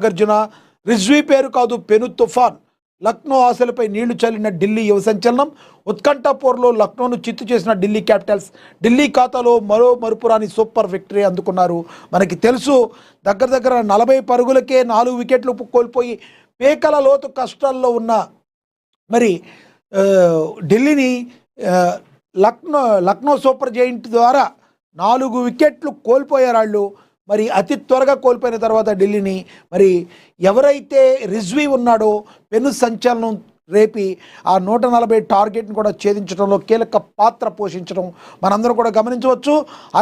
నాగార్జున రిజ్వీ పేరు కాదు పెను తుఫాన్. లక్నో ఆశలపై నీళ్లు చల్లిన ఢిల్లీ యువ సంచలనం. ఉత్కంఠపూర్లో లక్నోను చిత్తు చేసిన ఢిల్లీ క్యాపిటల్స్. ఢిల్లీ ఖాతాలో మరో మరుపురాని సూపర్ విక్టరీ అందుకున్నారు. మనకి తెలుసు, దగ్గర దగ్గర 40 పరుగులకే 4 వికెట్లు కోల్పోయి పేకల లోతు కష్టాల్లో ఉన్న మరి ఢిల్లీని లక్నో సూపర్ జైంట్ ద్వారా 4 వికెట్లు కోల్పోయారు వాళ్ళు. మరి అతి త్వరగా కోల్పోయిన తర్వాత ఢిల్లీని మరి ఎవరైతే రిజ్వీ ఉన్నాడో పెను సంచలనం రేపి ఆ 140 టార్గెట్ని కూడా ఛేదించడంలో కీలక పాత్ర పోషించడం మనందరం కూడా గమనించవచ్చు.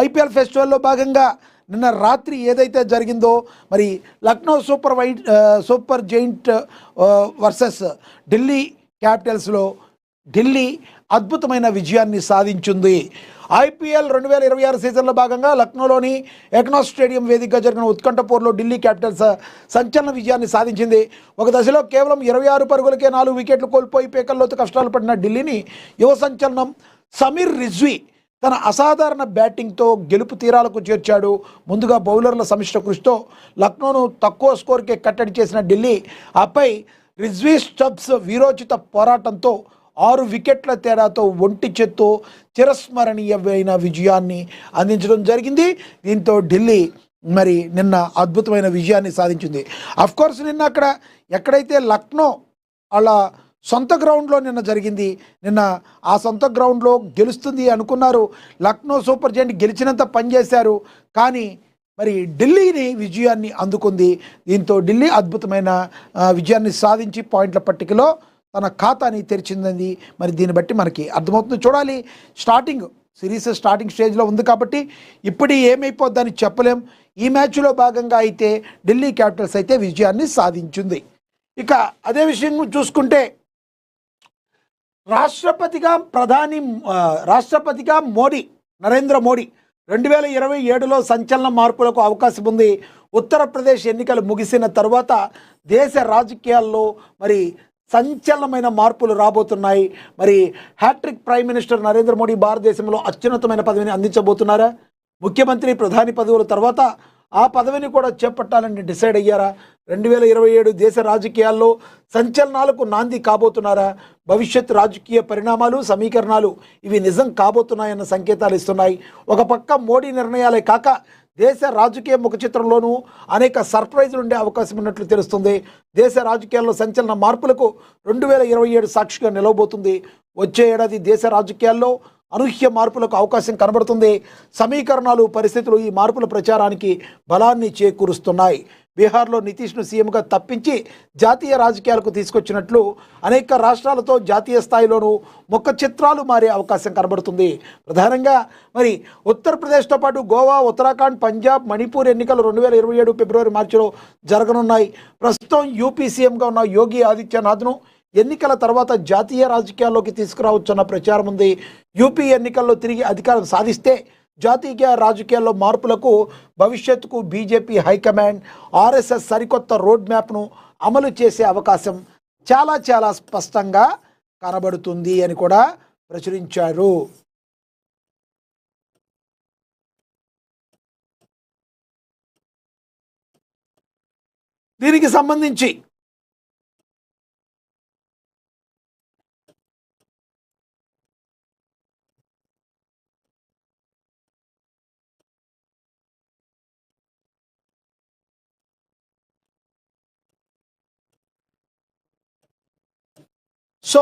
ఐపీఎల్ ఫెస్టివల్లో భాగంగా నిన్న రాత్రి ఏదైతే జరిగిందో మరి Lucknow super giant versus Delhi క్యాపిటల్స్లో ఢిల్లీ అద్భుతమైన విజయాన్ని సాధించింది. ఐపీఎల్ 2026 సీజన్లో భాగంగా లక్నోలోని ఎకనా స్టేడియం వేదికగా జరిగిన ఉత్కంఠపూర్లో ఢిల్లీ క్యాపిటల్స్ సంచలన విజయాన్ని సాధించింది. ఒక దశలో కేవలం 26 పరుగులకే 4 వికెట్లు కోల్పోయి పేకల్లోతు కష్టాలు పడిన ఢిల్లీని యువ సంచలనం సమీర్ రిజ్వీ తన అసాధారణ బ్యాటింగ్తో గెలుపు తీరాలకు చేర్చాడు. ముందుగా బౌలర్ల సమిష్ట కృషితో లక్నోను తక్కువ స్కోర్కే కట్టడి చేసిన ఢిల్లీ ఆపై రిజ్వీ స్టబ్స్ వీరోచిత పోరాటంతో 6 వికెట్ల తేడాతో ఒంటి చేత్తో చిరస్మరణీయమైన విజయాన్ని అందించడం జరిగింది. దీంతో ఢిల్లీ మరి నిన్న అద్భుతమైన విజయాన్ని సాధించింది. అఫ్కోర్స్ నిన్న ఎక్కడైతే లక్నో వాళ్ళ సొంత గ్రౌండ్లో నిన్న జరిగింది. నిన్న ఆ సొంత గ్రౌండ్లో గెలుస్తుంది అనుకున్నారు. లక్నో సూపర్ జైంట్ గెలిచినంత పనిచేశారు, కానీ మరి ఢిల్లీని విజయాన్ని అందుకుంది. దీంతో ఢిల్లీ అద్భుతమైన విజయాన్ని సాధించి పాయింట్ల పట్టికలో తన ఖాతాని తెరిచింది. మరి దీన్ని బట్టి మనకి అర్థమవుతుంది. చూడాలి, సిరీస్ స్టార్టింగ్ స్టేజ్లో ఉంది కాబట్టి ఇప్పుడు ఏమైపోద్దని చెప్పలేం. ఈ మ్యాచ్లో భాగంగా అయితే ఢిల్లీ క్యాపిటల్స్ అయితే విజయాన్ని సాధించింది. ఇక అదే విషయం చూసుకుంటే రాష్ట్రపతిగా నరేంద్ర మోడీ 2027లో సంచలన మార్పులకు అవకాశం ఉంది. ఉత్తరప్రదేశ్ ఎన్నికలు ముగిసిన తర్వాత దేశ రాజకీయాల్లో మరి సంచలనమైన మార్పులు రాబోతున్నాయి. మరి hat trick prime minister Narendra Modi భారతదేశంలో అత్యున్నతమైన పదవిని అందించబోతున్నారా? ముఖ్యమంత్రి ప్రధాని పదవుల తర్వాత ఆ పదవిని కూడా చేపట్టాలని డిసైడ్ అయ్యారా? 2027 దేశ రాజకీయాల్లో సంచలనాలకు నాంది కాబోతున్నారా? భవిష్యత్ రాజకీయ పరిణామాలు, సమీకరణాలు ఇవి నిజం కాబోతున్నాయన్న సంకేతాలు ఇస్తున్నాయి. ఒక పక్క మోడీ నిర్ణయాలే కాక దేశ రాజకీయ ముఖచిత్రంలోనూ అనేక సర్ప్రైజులు ఉండే అవకాశం ఉన్నట్లు తెలుస్తుంది. దేశ రాజకీయాల్లో సంచలన మార్పులకు 2027 సాక్షిగా నిలవబోతుంది. వచ్చే ఏడాది దేశ రాజకీయాల్లో అనూహ్య మార్పులకు అవకాశం కనబడుతుంది. సమీకరణాలు, పరిస్థితులు ఈ మార్పుల ప్రచారానికి బలాన్ని చేకూరుస్తున్నాయి. బీహార్లో నితీష్ను సీఎంగా తప్పించి జాతీయ రాజకీయాలకు తీసుకొచ్చినట్లు అనేక రాష్ట్రాలతో జాతీయ స్థాయిలోనూ ముఖ చిత్రాలు మారే అవకాశం కనబడుతుంది. ప్రధానంగా మరి ఉత్తరప్రదేశ్తో పాటు గోవా, ఉత్తరాఖండ్, పంజాబ్, మణిపూర్ ఎన్నికలు 2027 ఫిబ్రవరి, మార్చిలో జరగనున్నాయి. ప్రస్తుతం యూపీ సీఎంగా ఉన్న యోగి ఆదిత్యనాథ్ను ఎన్నికల తర్వాత జాతీయ రాజకీయాల్లోకి తీసుకురావచ్చన్న ప్రచారం ఉంది. యూపీ ఎన్నికల్లో తిరిగి అధికారం సాధిస్తే జాతీయ రాజకీయాల్లో మార్పులకు భవిష్యత్తుకు బీజేపీ హైకమాండ్, ఆర్ఎస్ఎస్ సరికొత్త రోడ్ మ్యాప్ను అమలు చేసే అవకాశం చాలా చాలా స్పష్టంగా కనబడుతుంది అని కూడా ప్రచురించారు. దీనికి సంబంధించి సో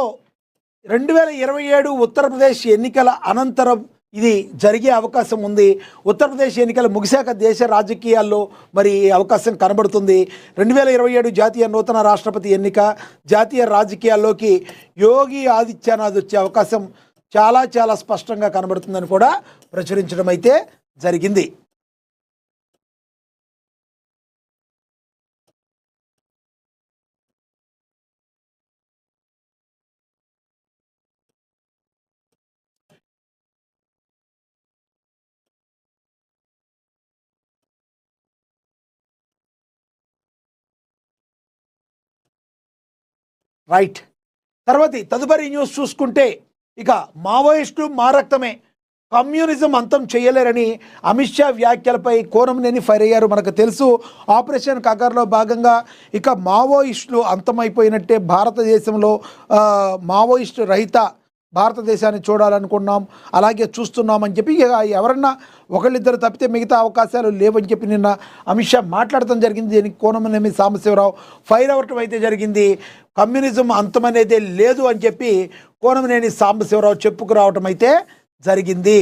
2027 ఉత్తరప్రదేశ్ ఎన్నికల అనంతరం ఇది జరిగే అవకాశం ఉంది. ఉత్తరప్రదేశ్ ఎన్నికలు ముగిశాక దేశ రాజకీయాల్లో మరి అవకాశం కనబడుతుంది. 2027 జాతీయ నూతన రాష్ట్రపతి ఎన్నిక, జాతీయ రాజకీయాల్లోకి యోగి ఆదిత్యనాథ్ వచ్చే అవకాశం చాలా చాలా స్పష్టంగా కనబడుతుందని కూడా ప్రచురించడం అయితే జరిగింది. రైట్, తదుపరి న్యూస్ చూసుకుంటే ఇక మావోయిస్టు మా రక్తమే కమ్యూనిజం అంతం చేయలేరని అమిత్ షా వ్యాఖ్యలపై కోనంనేని ఫైర్ అయ్యారు. మనకు తెలుసు ఆపరేషన్ కగార్లో భాగంగా ఇక మావోయిస్టులు అంతమైపోయినట్టే, భారతదేశంలో మావోయిస్టు రహిత భారతదేశాన్ని చూడాలనుకున్నాం, అలాగే చూస్తున్నామని చెప్పి ఇక ఎవరన్నా ఒకళ్ళిద్దరు తప్పితే మిగతా అవకాశాలు లేవని చెప్పి నిన్న అమిత్ షా మాట్లాడటం జరిగింది. దీనికి కోనంనేని సాంబశివరావు ఫైర్ అవ్వటం అయితే జరిగింది. కమ్యూనిజం అంతమనేదే లేదు అని చెప్పి కోనంనేని సాంబశివరావు చెప్పుకురావటం అయితే జరిగింది.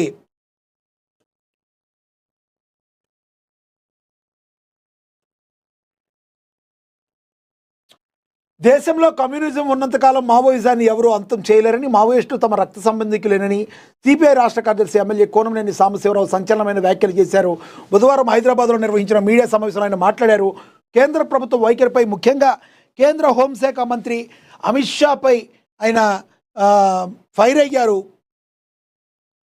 దేశంలో కమ్యూనిజం ఉన్నంతకాలం మావోయిజాన్ని ఎవరూ అంతం చేయలేరని, మావోయిస్టులు తమ రక్త సంబంధికులేనని సిపిఐ రాష్ట్ర కార్యదర్శి ఎమ్మెల్యే కోనంనేని సాంబశివరావు సంచలనమైన వ్యాఖ్యలు చేశారు. బుధవారం హైదరాబాద్లో నిర్వహించిన మీడియా సమావేశంలో ఆయన మాట్లాడారు. కేంద్ర ప్రభుత్వ వైఖరిపై, ముఖ్యంగా కేంద్ర హోంశాఖ మంత్రి అమిత్ షాపై ఆయన ఫైర్ అయ్యారు.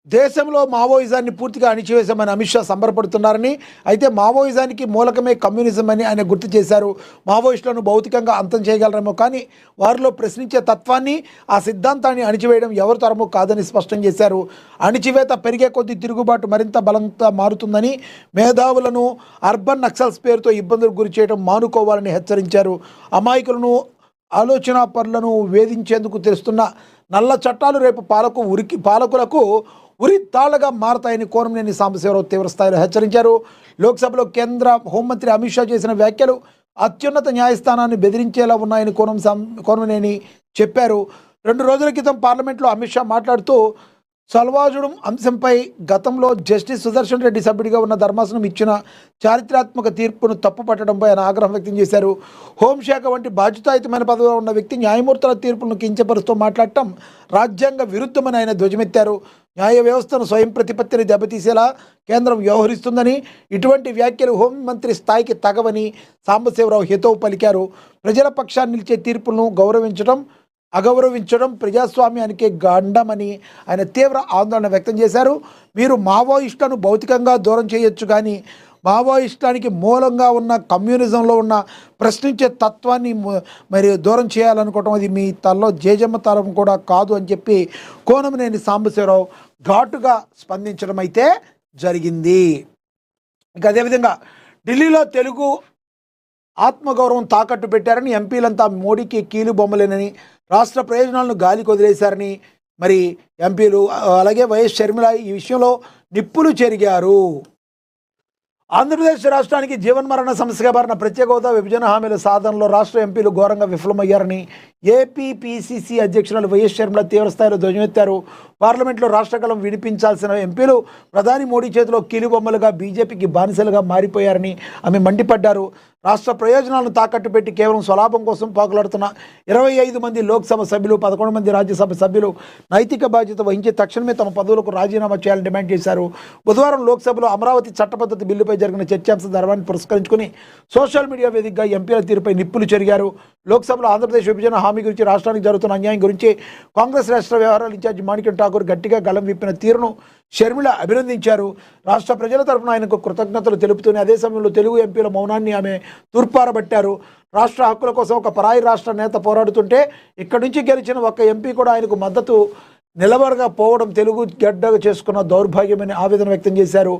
దేశంలో మావోయిజాన్ని పూర్తిగా అణిచివేశామని అమిత్ షా సంబరపడుతున్నారని, అయితే మావోయిజానికి మూలకమే కమ్యూనిజం అని ఆయన గుర్తు చేశారు. మావోయిస్టులను భౌతికంగా అంతం చేయగలరేమో కానీ వారిలో ప్రశ్నించే తత్వాన్ని, ఆ సిద్ధాంతాన్ని అణిచివేయడం ఎవరి తరమో కాదని స్పష్టం చేశారు. అణిచివేత పెరిగే కొద్దీ తిరుగుబాటు మరింత బలంగా మారుతుందని, మేధావులను అర్బన్ నక్సల్స్ పేరుతో ఇబ్బందులకు గురి చేయడం మానుకోవాలని హెచ్చరించారు. అమాయకులను, ఆలోచనా పరులను వేధించేందుకు తెస్తున్న నల్ల చట్టాలు రేపు పాలకులకు ఉరి తాళ్లగా మారతాయని కోనంనేని సాంబశివరావు తీవ్రస్థాయిలో హెచ్చరించారు. లోక్సభలో కేంద్ర హోంమంత్రి అమిత్ షా చేసిన వ్యాఖ్యలు అత్యున్నత న్యాయస్థానాన్ని బెదిరించేలా ఉన్నాయని కోనంనేని చెప్పారు. 2 రోజుల క్రితం పార్లమెంట్లో అమిత్ షా మాట్లాడుతూ సల్వాజుడం అంశంపై గతంలో జస్టిస్ సుదర్శన్ రెడ్డి సభ్యుడిగా ఉన్న ధర్మాసనం ఇచ్చిన చారిత్రాత్మక తీర్పును తప్పుపట్టడంపై ఆయన ఆగ్రహం వ్యక్తం చేశారు. హోంశాఖ వంటి బాధ్యతాయుతమైన పదవిలో ఉన్న వ్యక్తి న్యాయమూర్తుల తీర్పులను కించపరుస్తూ మాట్లాడటం రాజ్యాంగ విరుద్ధమని ఆయన ధ్వజమెత్తారు. న్యాయ వ్యవస్థను స్వయం ప్రతిపత్తిని దెబ్బతీసేలా కేంద్రం వ్యవహరిస్తుందని, ఇటువంటి వ్యాఖ్యలు హోంమంత్రి స్థాయికి తగవని సాంబశివరావు హితవు పలికారు. ప్రజల పక్షాన్ని నిలిచే తీర్పులను అగౌరవించడం ప్రజాస్వామ్యానికి గండమని ఆయన తీవ్ర ఆందోళన వ్యక్తం చేశారు. మీరు మావోయిస్టులను భౌతికంగా దూరం చేయొచ్చు, కానీ మావోయిస్టానికి మూలంగా ఉన్న కమ్యూనిజంలో ఉన్న ప్రశ్నించే తత్వాన్ని మరి దూరం చేయాలనుకోవటం అది మీ తలలో జేజమ్మ తరం కూడా కాదు అని చెప్పి కోనంనేని సాంబశివరావు ఘాటుగా స్పందించడం అయితే జరిగింది. ఇక అదేవిధంగా ఢిల్లీలో తెలుగు ఆత్మగౌరవం తాకట్టు పెట్టారని, ఎంపీలంతా మోడీకి కీలు బొమ్మలేనని, రాష్ట్ర ప్రయోజనాలను గాలికి వదిలేశారని మరి ఎంపీలు, అలాగే వైఎస్ షర్మిల ఈ విషయంలో నిప్పులు చెరిగారు. ఆంధ్రప్రదేశ్ రాష్ట్రానికి జీవన్మరణ సమస్యగా మారిన ప్రత్యేక హోదా, విభజన హామీల సాధనలో రాష్ట్ర ఎంపీలు ఘోరంగా విఫలమయ్యారని ఏపీపీసీసీ అధ్యక్షురాలు వైఎస్ షర్మిల తీవ్రస్థాయిలో ధ్వజమెత్తారు. పార్లమెంట్లో రాష్ట్రకలం వినిపించాల్సిన ఎంపీలు ప్రధాని మోడీ చేతిలో కీలుబొమ్మలుగా, బీజేపీకి బానిసలుగా మారిపోయారని ఆమె మండిపడ్డారు. రాష్ట్ర ప్రయోజనాలను తాకట్టు పెట్టి కేవలం స్వలాభం కోసం పాకులాడుతున్న 25 మంది లోక్సభ సభ్యులు, 11 మంది రాజ్యసభ సభ్యులు నైతిక బాధ్యత వహించి తక్షణమే తమ పదవులకు రాజీనామా చేయాలని డిమాండ్ చేశారు. బుధవారం లోక్సభలో అమరావతి చట్టపద్ధతి బిల్లుపై జరిగిన చర్చాంశ ధర్మాన్ని పురస్కరించుకుని సోషల్ మీడియా వేదికగా ఎంపీల తీరుపై నిప్పులు చెరిగారు. లోక్సభలో ఆంధ్రప్రదేశ్ విభజన హామీ గురించి, రాష్ట్రానికి జరుగుతున్న అన్యాయం గురించి కాంగ్రెస్ రాష్ట్ర వ్యవహారాల ఇన్ఛార్జి మాణిక్యం ఠాకూర్ గట్టిగా గళం విప్పిన తీరును షర్మిల అభినందించారు. రాష్ట్ర ప్రజల తరఫున ఆయనకు కృతజ్ఞతలు తెలుపుతూనే అదే సమయంలో తెలుగు ఎంపీల మౌనాన్ని ఆమె తూర్పారబట్టారు. రాష్ట్ర హక్కుల కోసం ఒక పరాయి రాష్ట్ర నేత పోరాడుతుంటే ఇక్కడి నుంచి గెలిచిన ఒక్క ఎంపీ కూడా ఆయనకు మద్దతు నిలబడకపోవడం తెలుగు గడ్డగా చేసుకున్న దౌర్భాగ్యమని ఆవేదన వ్యక్తం చేశారు.